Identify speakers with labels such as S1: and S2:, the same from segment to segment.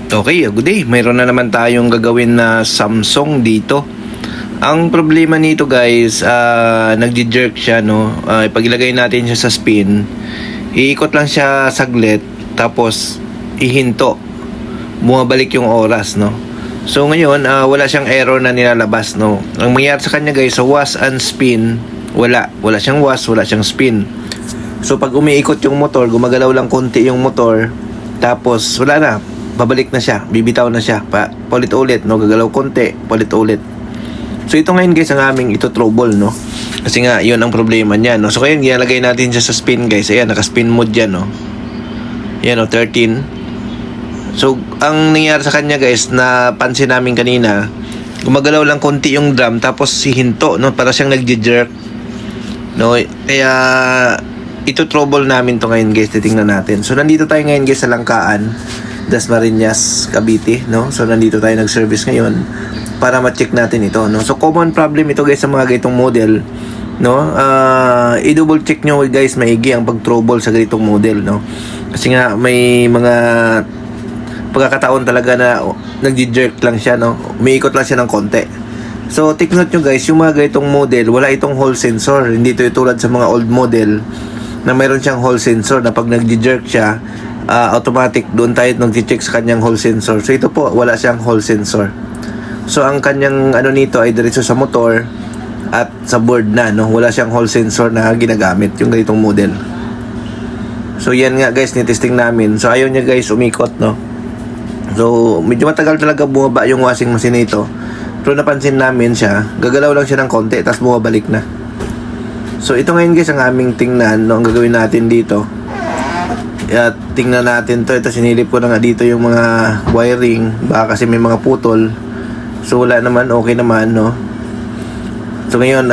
S1: Okay, good day. Mayroon na naman tayong gagawin na Samsung dito. Ang problema nito guys, nagji-jerk siya, no? Pag ilagay natin siya sa spin, iikot lang siya saglit, tapos ihinto. Bumabalik yung oras, no? So ngayon, wala siyang error na nilalabas, no? Ang mangyayari sa kanya guys, sa was and spin, wala siyang was, wala siyang spin. So pag umiikot yung motor, gumagalaw lang konti yung motor, tapos wala na, babalik na siya, bibitaw na siya, paulit-ulit, no? Gagalaw konti, paulit-ulit. So ito ngayon guys ang aming ito trouble, no? Kasi nga yun ang problema niya, no? So ngayon ginalagay natin siya sa spin guys. Ayan, naka-spin mode dyan, no? Yan, no? 13. So ang nangyari sa kanya guys, na pansin namin kanina, gumagalaw lang konti yung drum, tapos hihinto, no? Para siyang nagje-jerk, no? Kaya ito trouble namin to ngayon guys, titingnan natin. So nandito tayo ngayon guys sa Langkaan, Dasmariñas, Cavite, no? So nandito tayo nag-service ngayon para ma-check natin ito, no? So common problem ito guys sa mga ganitong model, no? I-double check nyo guys maigi ang pag-trouble sa ganitong model, no? Kasi nga may mga pagkakataon talaga na nagji-jerk lang siya, no? Umiikot lang siya ng konti. So take note nyo guys, yung mga ganitong model, wala itong hall sensor. Hindi ito tulad sa mga old model na mayroon siyang hall sensor na pag nagji-jerk siya, automatic doon tayo nag-check sa kanyang hall sensor. So ito po, wala siyang hall sensor. So ang kanyang ano nito ay diretso sa motor at sa board na, no? Wala siyang hall sensor na ginagamit yung ganitong model. So yan nga guys, nitesting namin. So ayaw niya guys umikot, no? So medyo matagal talaga bumaba yung washing machine nito. Pero napansin namin siya, gagalaw lang siya ng konti tapos bumabalik na. So ito ngayon guys ang aming tingnan, no? Ang gagawin natin dito, at tingnan natin to. Ito, sinilip ko na nga dito yung mga wiring, baka kasi may mga putol. So wala naman, okay naman, no? So ngayon,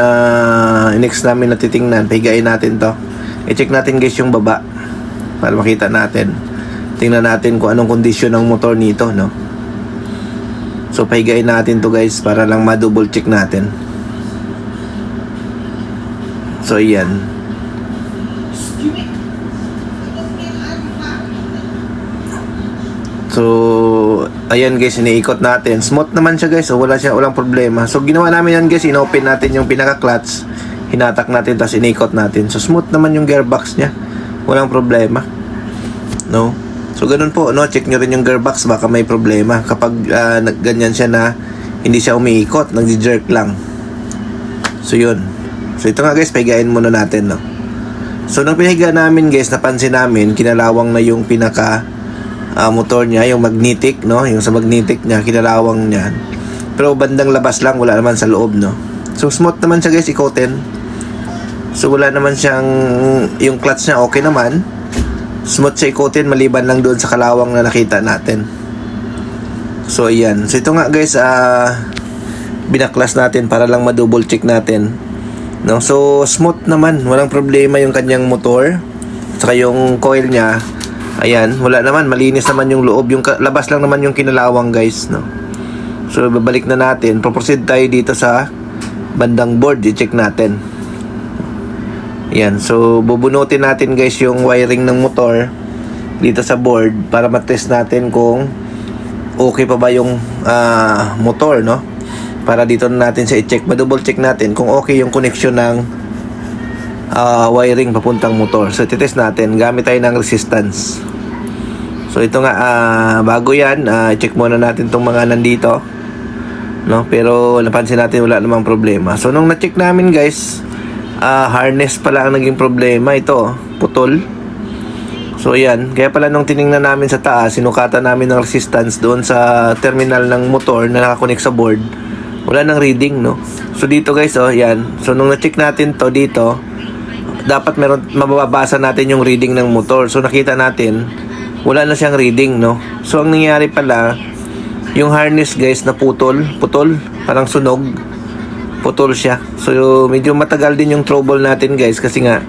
S1: next namin na titingnan, pahigain natin to. I-check natin guys yung baba para makita natin. Tingnan natin kung anong kondisyon ng motor nito, no? So pahigain natin to guys para lang ma-double check natin. So ayan. So ayan guys, iniikot natin. Smooth naman siya guys, so walang problema. So ginawa namin yan guys, inopen natin yung pinaka-clutch, hinatak natin, tapos inikot natin. So smooth naman yung gearbox niya, walang problema, no? So ganun po, no? Check nyo rin yung gearbox, baka may problema kapag ganyan siya na hindi siya umiikot, nagji-jerk lang. So yun. So ito nga guys, pahigain muna natin, no? So nung pinahiga namin guys, napansin namin kinalawang na yung pinaka motor niya, yung magnetic, no? Yung sa magnetic niya, kinalawang niya. Pero bandang labas lang, wala naman sa loob, no? So smooth naman siya guys, ikotin. So wala naman siyang, yung clutch niya okay naman. Smooth siya ikotin, maliban lang doon sa kalawang na nakita natin. So ayan. So ito nga guys, binaklas natin para lang ma-double check natin, no? So smooth naman, walang problema yung kanyang motor. Saka yung coil niya, ayan, wala naman, malinis naman yung loob. Yung labas lang naman yung kinalawang guys, no? So babalik na natin, proceed tayo dito sa bandang board, i-check natin. Ayan, so bubunutin natin guys yung wiring ng motor dito sa board para matest natin kung okay pa ba yung motor, no? Para dito na natin sa i-check, ma-double check natin kung okay yung connection ng wiring papuntang motor. So titest natin, gamit tayo ng resistance. So ito nga, bago yan, i-check muna natin tong mga nandito, no? Pero napansin natin wala namang problema. So nung na-check namin guys, harness pala ang naging problema. Ito, putol. So ayan, kaya pala nung tiningnan namin sa taas, sinukatan namin ng resistance doon sa terminal ng motor na nakakonek sa board, wala nang reading, no? So dito guys, oh, yan. So nung na-check natin to dito, dapat meron, mababasa natin yung reading ng motor. So nakita natin, wala na siyang reading, no? So ang nangyari pala, yung harness guys na putol, parang sunog, putol siya. So medyo matagal din yung trouble natin guys, kasi nga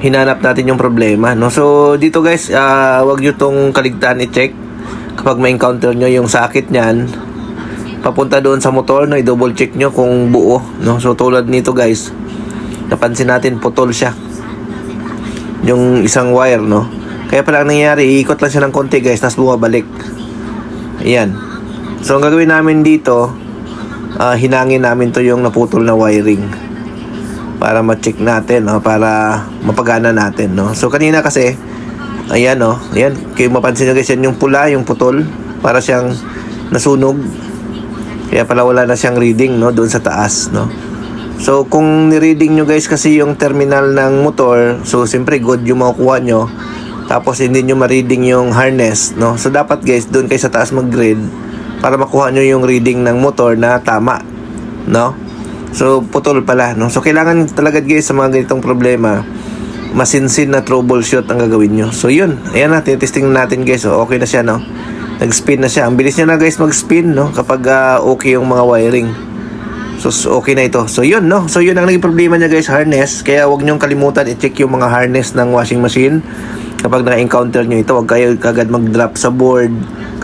S1: hinanap natin yung problema, no? So dito guys, wag nyo tong kaligtaan i-check kapag ma-encounter nyo yung sakit nyan. Papunta doon sa motor, no? I-double check nyo kung buo, no? So tulad nito guys, napansin natin putol siya yung isang wire, no? Kaya pala ang nangyayari, iikot lang siya ng konti guys, tapos bumabalik. Ayan. So, ang gagawin namin dito, hinangin namin to yung naputol na wiring para ma-check natin, no? Para mapagana natin, no? So, kanina kasi, ayan, no? Ayan, kung mapansin nyo guys, yan yung pula, yung putol, para siyang nasunog. Kaya pala wala na siyang reading, no? Doon sa taas, no? So, kung ni-reading nyo guys kasi yung terminal ng motor, so, siyempre, good yung makukuha nyo. Tapos, hindi nyo ma-reading yung harness, no? So, dapat guys, doon kayo sa taas mag-grid para makuha nyo yung reading ng motor na tama, no? So, putol pala, no? So, kailangan talaga guys sa mga ganitong problema, masinsin na troubleshoot ang gagawin nyo. So, yun. Ayan na, tinitesting natin guys. So, okay na siya, no? Nag-spin na siya. Ang bilis niya na guys mag-spin, no? Kapag okay yung mga wiring. So, okay na ito. So, yun, no? So, yun ang naging problema niya guys, harness. Kaya huwag nyong kalimutan i-check yung mga harness ng washing machine. Kapag na-encounter nyo ito, huwag kayo kagad mag-drop sa board.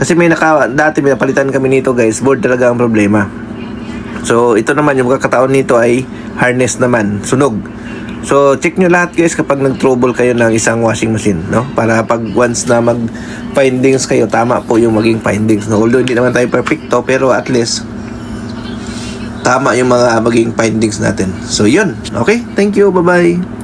S1: Kasi dati may napalitan kami nito guys, board talaga ang problema. So, ito naman, yung kakataon nito ay harness naman, sunog. So, check nyo lahat guys kapag nag-trouble kayo ng isang washing machine, no? Para pag once na mag-findings kayo, tama po yung maging findings, no? Although hindi naman tayo perfecto, pero at least tama yung mga maging findings natin. So, yun. Okay? Thank you. Bye-bye.